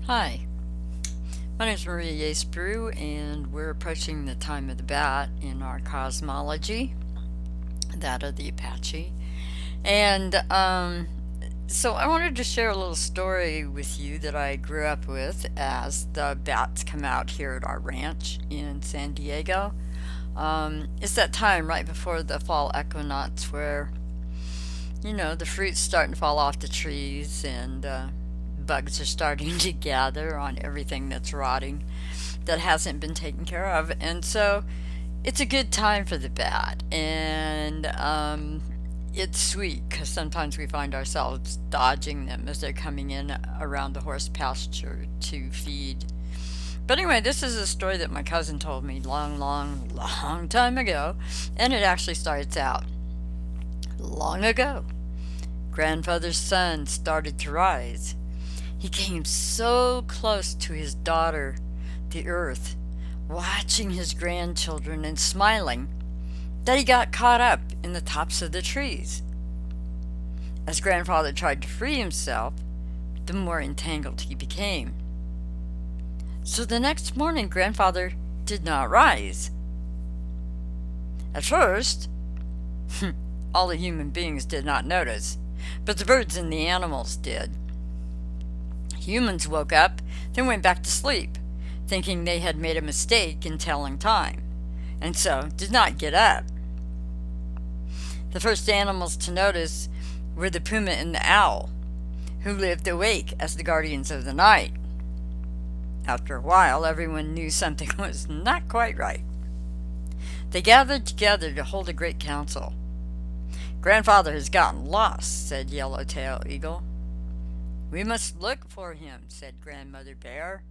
Hi, my name is Maria Yacebrew, and we're approaching the time of the bat in our cosmology, that of the Apache. And so I wanted to share a little story with you that I grew up with as the bats come out here at our ranch in San Diego. It's that time right before the fall equinox where, the fruit's starting to fall off the trees and bugs are starting to gather on everything that's rotting that hasn't been taken care of. And so it's a good time for the bat. And it's sweet because sometimes we find ourselves dodging them as they're coming in around the horse pasture to feed. But anyway, this is a story that my cousin told me long time ago. And it actually starts out long ago. Grandfather's sun started to rise. He came so close to his daughter, the earth, watching his grandchildren and smiling, that he got caught up in the tops of the trees. As grandfather tried to free himself, the more entangled he became. So the next morning, grandfather did not rise. At first, all the human beings did not notice, but the birds and the animals did. Humans woke up, then went back to sleep, thinking they had made a mistake in telling time, and so did not get up. The first animals to notice were the puma and the owl, who lived awake as the guardians of the night. After a while, everyone knew something was not quite right. They gathered together to hold a great council. "Grandfather has gotten lost," said Yellowtail Eagle. "We must look for him," said Grandmother Bear.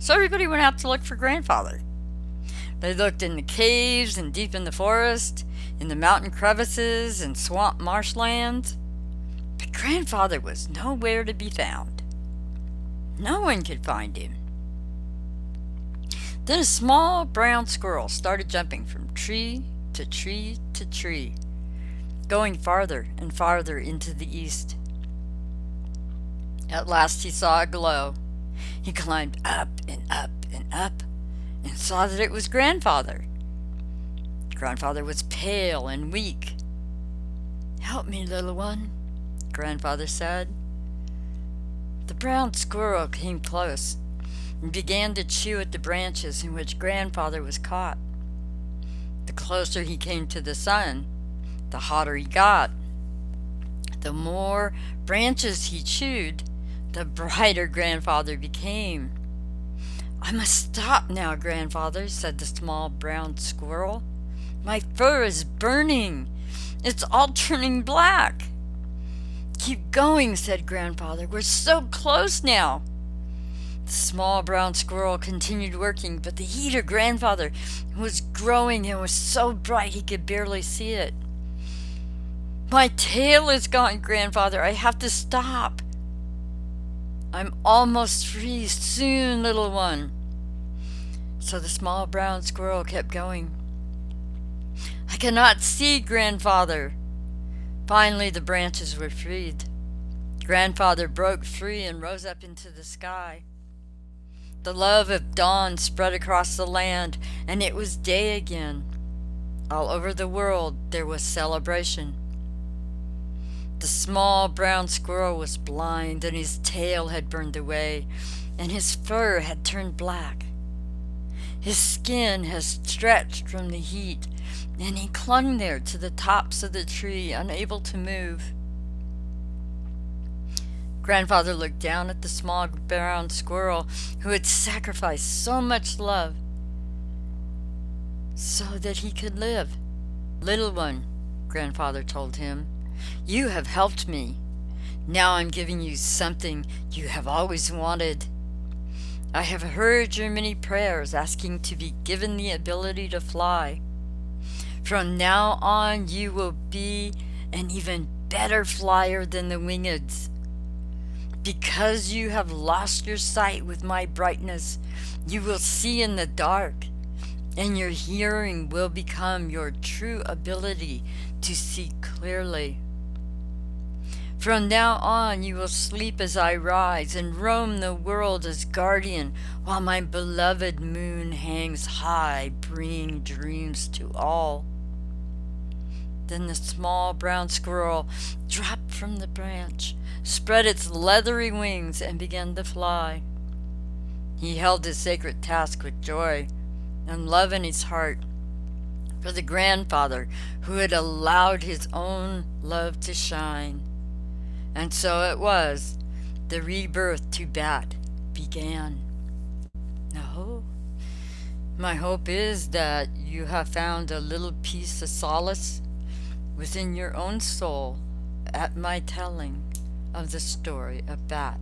So everybody went out to look for grandfather. They looked in the caves and deep in the forest, in the mountain crevices and swamp marshlands, but grandfather was nowhere to be found. No one could find him. Then a small brown squirrel started jumping from tree to tree to tree, going farther and farther into the east. At last he saw a glow. He climbed up and up and up and saw that it was grandfather. Grandfather was pale and weak. "Help me, little one," grandfather said. The brown squirrel came close and began to chew at the branches in which grandfather was caught. The closer he came to the sun, the hotter he got. The more branches he chewed, the brighter grandfather became. "I must stop now, grandfather," said the small brown squirrel. "My fur is burning. It's all turning black." "Keep going," said grandfather. "We're so close now." The small brown squirrel continued working, but the heat of grandfather was growing and was so bright he could barely see it. "My tail is gone, grandfather. I have to stop." "I'm almost free. Soon, little one." So the small brown squirrel kept going. "I cannot see, grandfather." Finally, the branches were freed. Grandfather broke free and rose up into the sky. The love of dawn spread across the land, and it was day again. All over the world there was celebration. The small brown squirrel was blind, and his tail had burned away, and his fur had turned black. His skin had stretched from the heat, and he clung there to the tops of the tree, unable to move. Grandfather looked down at the small brown squirrel who had sacrificed so much love so that he could live. "Little one," grandfather told him, "you have helped me. Now I'm giving you something you have always wanted. I have heard your many prayers asking to be given the ability to fly. From now on you will be an even better flyer than the wingeds. Because you have lost your sight with my brightness, you will see in the dark, and your hearing will become your true ability to see clearly. From now on you will sleep as I rise, and roam the world as guardian, while my beloved moon hangs high, bringing dreams to all. Then the small brown squirrel dropped from the branch, spread its leathery wings, and began to fly. He held his sacred task with joy and love in his heart for the grandfather who had allowed his own love to shine. And so it was, the rebirth to bat began. Oh, my hope is that you have found a little piece of solace within your own soul at my telling of the story of Bat.